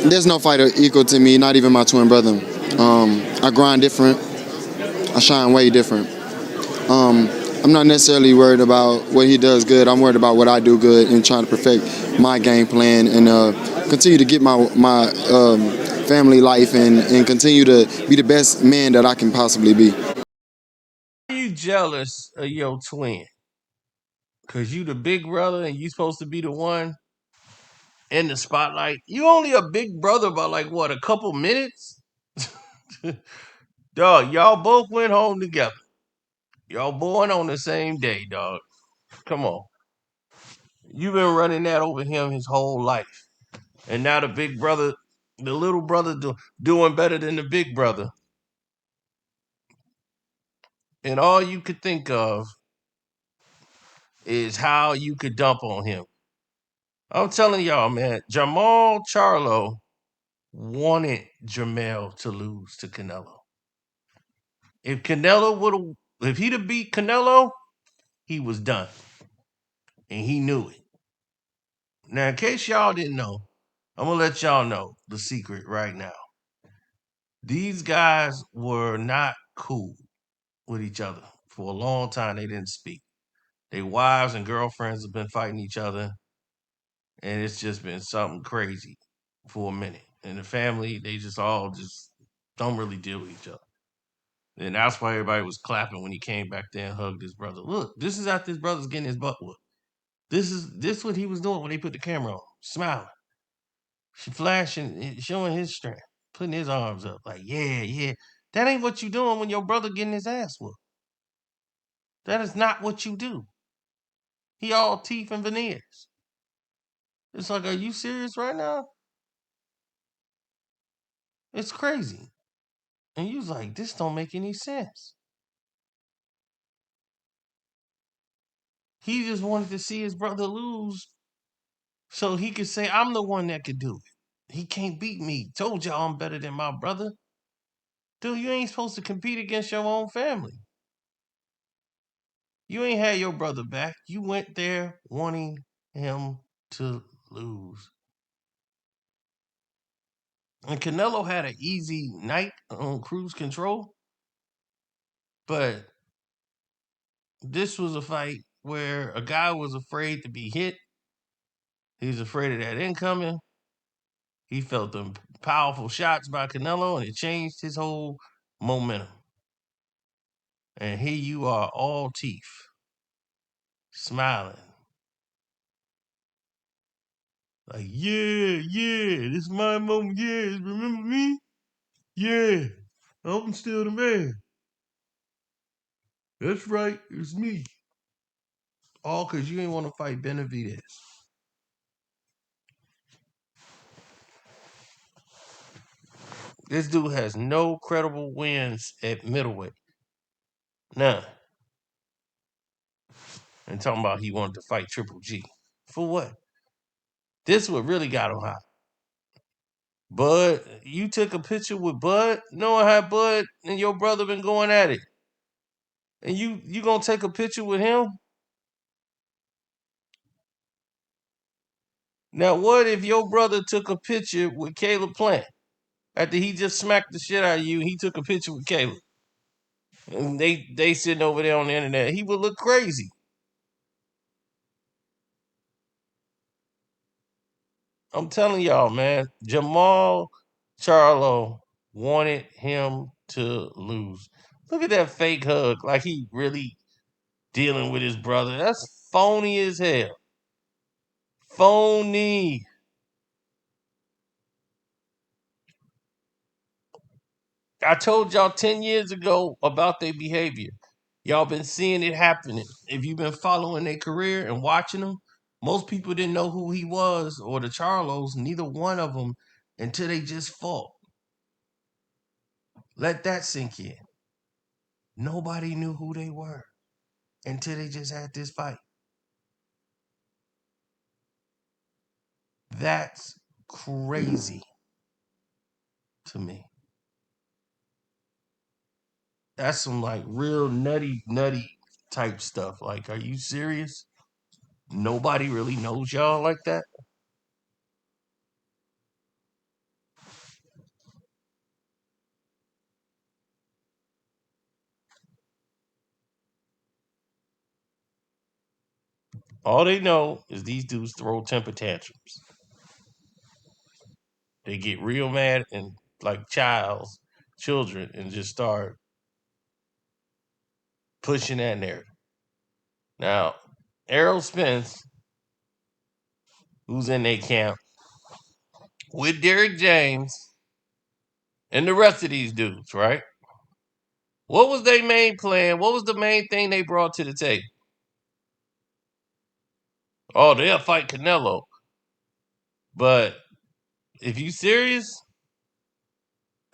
There's no fighter equal to me, not even my twin brother. I grind different. I shine way different. Um, I'm not necessarily worried about what he does good. I'm worried about what I do good and trying to perfect my game plan and continue to get my family life and continue to be the best man that I can possibly be. Are you jealous of your twin? Cause you the big brother and you supposed to be the one in the spotlight. You only a big brother by like what, a couple minutes? Dog, y'all both went home together. Y'all born on the same day, dog. Come on. You've been running that over him his whole life. And now the big brother, the little brother doing better than the big brother. And all you could think of is how you could dump on him. I'm telling y'all, man, Jermall Charlo wanted Jermell to lose to Canelo. If Canelo would have, if he'd have beat Canelo, he was done. And he knew it. Now, in case y'all didn't know, I'm going to let y'all know the secret right now. These guys were not cool with each other. For a long time, they didn't speak. Their wives and girlfriends have been fighting each other, and it's just been something crazy for a minute. And the family, they just all just don't really deal with each other. And that's why everybody was clapping when he came back there and hugged his brother. Look, this is after his brother's getting his butt whooped. This what he was doing when they put the camera on, smiling, flashing, showing his strength, putting his arms up, like yeah, yeah. That ain't what you doing when your brother getting his ass whooped. That is not what you do. He all teeth and veneers. It's like, are you serious right now? It's crazy. And you was like, this don't make any sense. He just wanted to see his brother lose so he could say, I'm the one that could do it. He can't beat me. Told y'all I'm better than my brother. Dude, you ain't supposed to compete against your own family. You ain't had your brother back. You went there wanting him to lose. And Canelo had an easy night on cruise control, but this was a fight where a guy was afraid to be hit. He was afraid of that incoming. He felt the powerful shots by Canelo, and it changed his whole momentum. And here you are, all teeth, smiling. Like, yeah, yeah, this is my moment. Yeah, remember me? Yeah, I'm still the man. That's right, it's me. All because you ain't want to fight Benavidez. This dude has no credible wins at middleweight. None. And talking about he wanted to fight Triple G. For what? This what really got him hot. Bud, you took a picture with Bud, knowing how Bud and your brother been going at it. And you gonna take a picture with him? Now what if your brother took a picture with Caleb Plant after he just smacked the shit out of you? He took a picture with Caleb, and they sitting over there on the internet. He would look crazy. I'm telling y'all, man. Jermall Charlo wanted him to lose. Look at that fake hug, like he really dealing with his brother. That's phony as hell. Phony. I told y'all 10 years ago about their behavior. Y'all been seeing it happening. If you've been following their career and watching them, most people didn't know who he was or the Charlos, neither one of them, until they just fought. Let that sink in. Nobody knew who they were until they just had this fight. That's crazy to me. That's some like real nutty type stuff. Like, are you serious? Nobody really knows y'all like that. All they know is these dudes throw temper tantrums. They get real mad and like children, and just start pushing that narrative. Now, Errol Spence, who's in their camp with Derrick James and the rest of these dudes, right? What was their main plan? What was the main thing they brought to the table? Oh, they'll fight Canelo. But if you serious,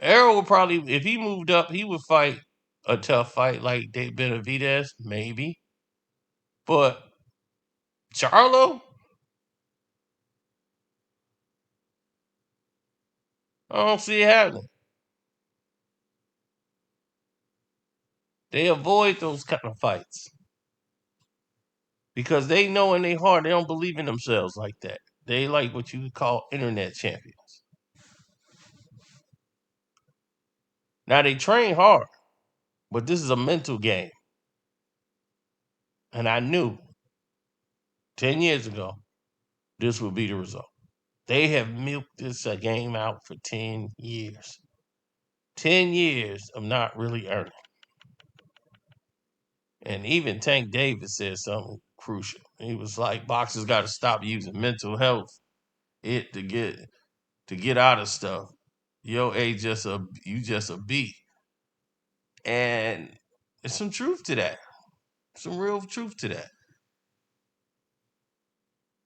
Errol would probably, if he moved up, he would fight a tough fight like Dave Benavidez, maybe. But Charlo, I don't see it happening. They avoid those kind of fights because they know in their heart they don't believe in themselves like that. They like what you call internet champions. Now they train hard, but this is a mental game. And I knew 10 years ago this would be the result. They have milked this game out for 10 years. 10 years of not really earning. And even Tank Davis said something crucial. He was like, boxers got to stop using mental health to get out of stuff. Yo, you just a B. And there's some truth to that. Some real truth to that.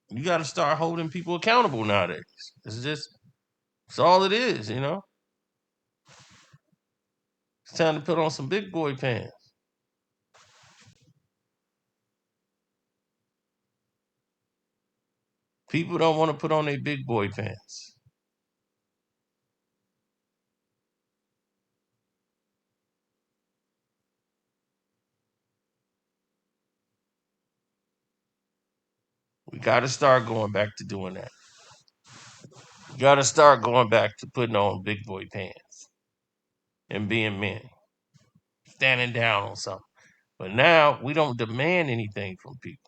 You got to start holding people accountable nowadays. It's all it is, you know. It's time to put on some big boy pants. People don't want to put on their big boy pants. We got to start going back to doing that. We got to start going back to putting on big boy pants and being men, standing down on something. But now we don't demand anything from people.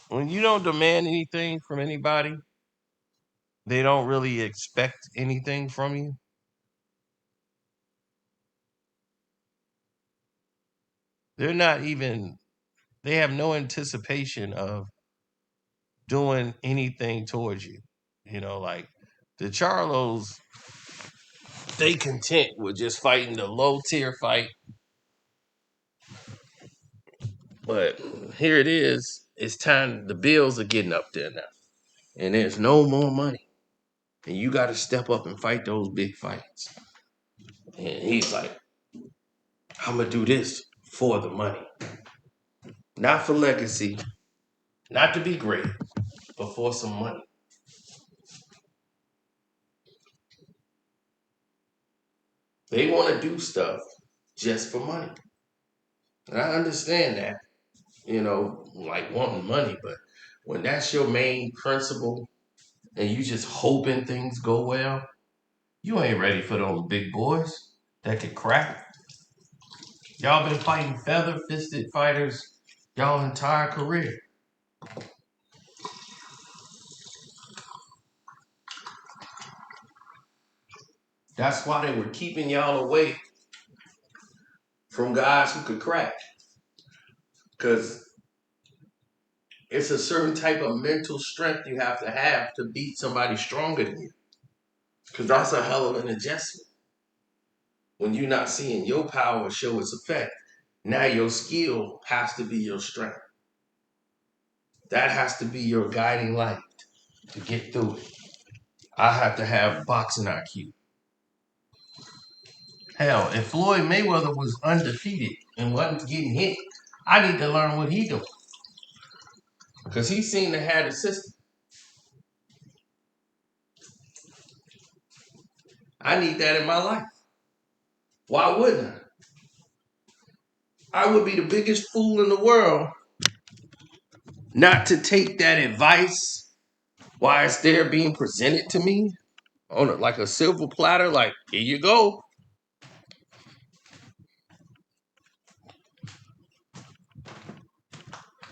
When you don't demand anything from anybody, they don't really expect anything from you. They're not even, they have no anticipation of doing anything towards you. You know, like the Charlos, they content with just fighting the low tier fight. But here it is. It's time. The bills are getting up there now. And there's no more money. And you got to step up and fight those big fights. And he's like, I'm going to do this for the money. Not for legacy, not to be great, but for some money. They want to do stuff just for money. And I understand that, you know, like wanting money, but when that's your main principle and you just hoping things go well, you ain't ready for those big boys that could crack. Y'all been fighting feather fisted fighters y'all entire career. That's why they were keeping y'all away from guys who could crack. Because it's a certain type of mental strength you have to beat somebody stronger than you. Because that's a hell of an adjustment. When you're not seeing your power show its effect, now your skill has to be your strength. That has to be your guiding light to get through it. I have to have boxing IQ. Hell, if Floyd Mayweather was undefeated and wasn't getting hit, I need to learn what he doing. Because he seemed to have the system. I need that in my life. Why wouldn't I? I would be the biggest fool in the world not to take that advice while it's there being presented to me on like a silver platter. Like, here you go.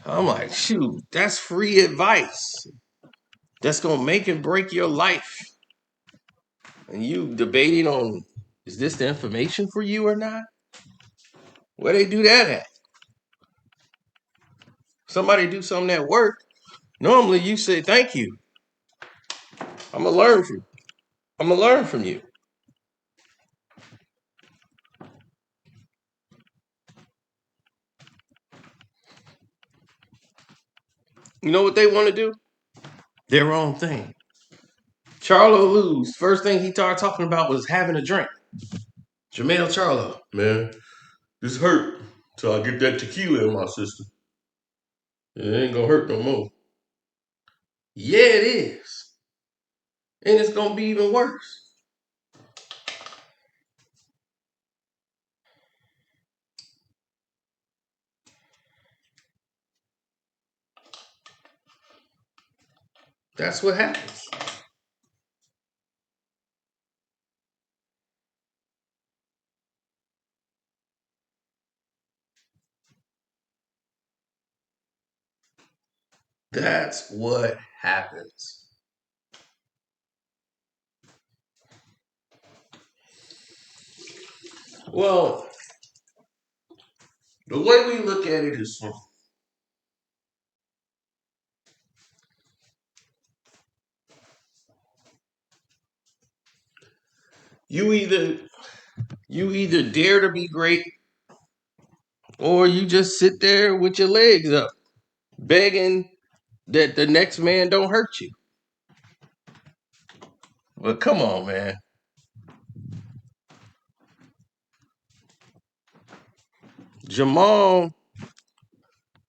I'm like, shoot, that's free advice. That's gonna make and break your life. And you debating on, is this the information for you or not? Where they do that at? Somebody do something at work. Normally you say thank you. I'm gonna learn from you. I'm gonna learn from you. You know what they want to do? Their own thing. Charlo lose. First thing he started talking about was having a drink. Jermall Charlo. Man, this hurt till I get that tequila in my system. It ain't gonna hurt no more. Yeah, it is. And it's gonna be even worse. That's what happens. That's what happens. Well, the way we look at it is you either you either dare to be great or you just sit there with your legs up, begging that the next man don't hurt you. But come on, man. Jermall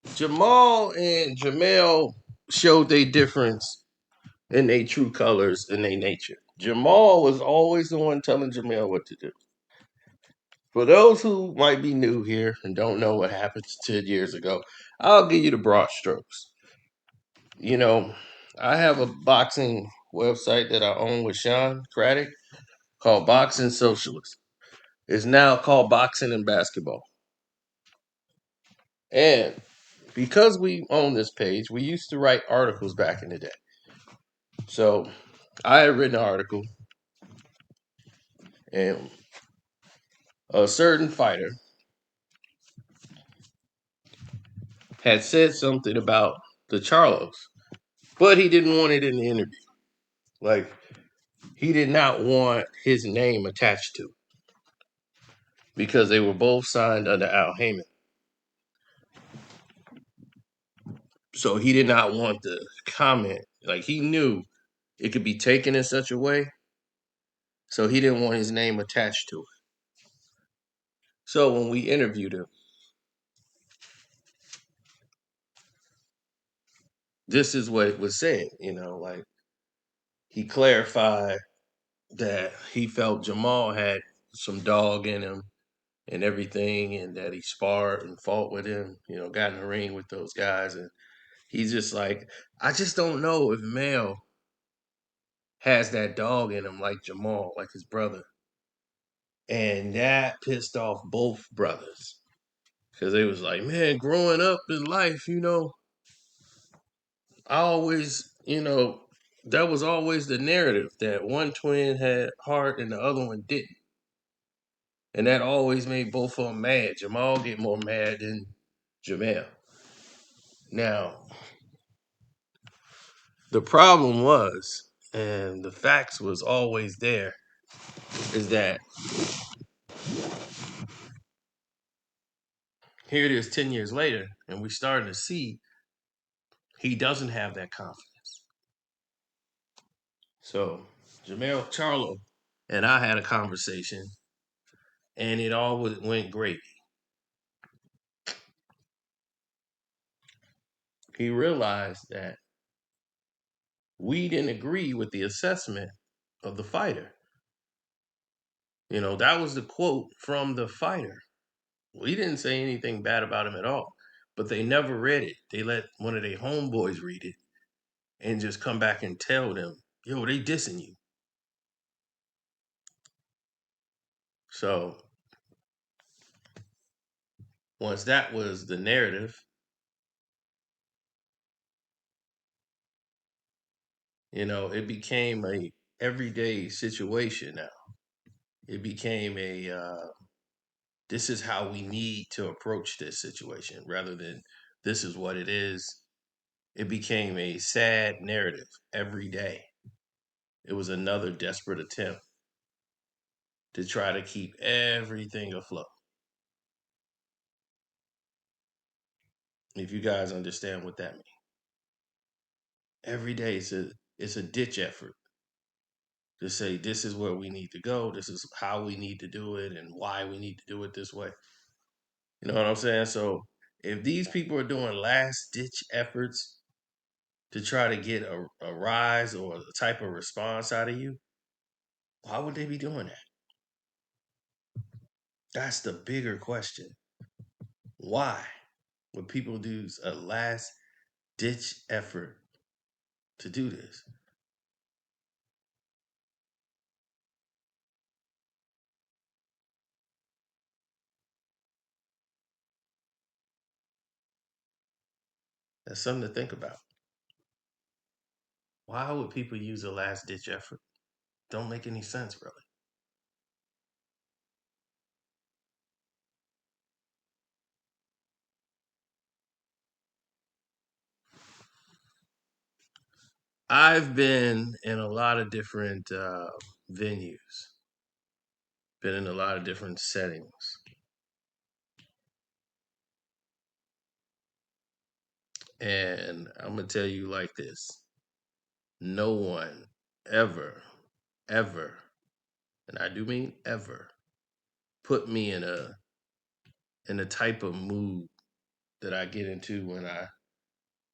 Jermall and Jermell showed their difference in their true colors and their nature. Jermall was always the one telling Jermell what to do. For those who might be new here and don't know what happened 10 years ago, I'll give you the broad strokes. You know, I have a boxing website that I own with Sean Craddock called Boxing Socialist. It's now called Boxing and Basketball. And because we own this page, we used to write articles back in the day. So I had written an article, and a certain fighter had said something about the Charlos, but he didn't want it in the interview. Like, he did not want his name attached to it because they were both signed under Al Heyman. So he did not want the comment. Like, he knew it could be taken in such a way. So he didn't want his name attached to it. So when we interviewed him, this is what was said, like he clarified that he felt Jermall had some dog in him and everything, and that he sparred and fought with him, got in the ring with those guys. And he's just like, I just don't know if Mel has that dog in him like Jermall, like his brother. And that pissed off both brothers because they was like, man, growing up in life, I always, that was always the narrative that one twin had heart and the other one didn't. And that always made both of them mad. Jermall get more mad than Jermell. Now, the problem was, and the facts was always there, is that here it is 10 years later, and we starting to see he doesn't have that confidence. So, Jermall Charlo and I had a conversation, and it all went great. He realized that we didn't agree with the assessment of the fighter. That was the quote from the fighter. We didn't say anything bad about him at all, but they never read it. They let one of their homeboys read it and just come back and tell them, yo, they dissing you. So once that was the narrative, it became a everyday situation now. It became a this is how we need to approach this situation rather than this is what it is. It became a sad narrative every day. It was another desperate attempt to try to keep everything afloat. If you guys understand what that means. Every day it's a ditch effort to say this is where we need to go, this is how we need to do it and why we need to do it this way. You know what I'm saying? So if these people are doing last ditch efforts to try to get a rise or a type of response out of you, why would they be doing that? That's the bigger question. Why would people do a last ditch effort to do this? That's something to think about. Why would people use a last ditch effort? Don't make any sense, really. I've been in a lot of different venues, been in a lot of different settings. And I'm going to tell you like this: no one ever, ever, and I do mean ever, put me in a type of mood that I get into when I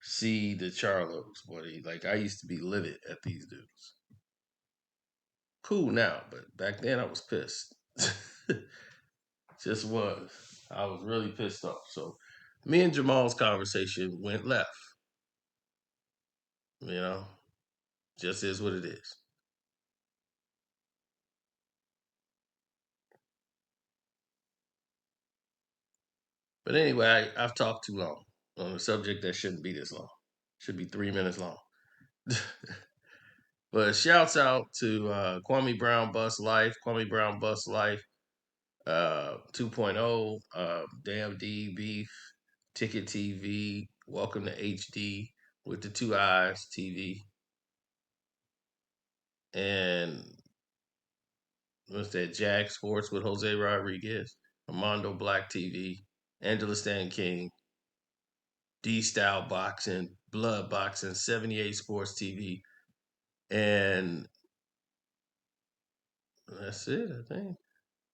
see the Charlos, buddy. Like I used to be livid at these dudes. Cool now, but back then I was pissed. Just was. I was really pissed off. So me and Jermall's conversation went left. You know, just is what it is. But anyway, I've talked too long on a subject that shouldn't be this long. Should be 3 minutes long. But shouts out to Kwame Brown Bus Life, Kwame Brown Bus Life 2.0, Damn D Beef, Ticket TV, Welcome to HD with the two eyes TV, and what's that? Jag Sports with Jose Rodriguez, Armando Black TV, Angela Stan King, D Style Boxing, Blood Boxing, 78 Sports TV, and that's it, I think.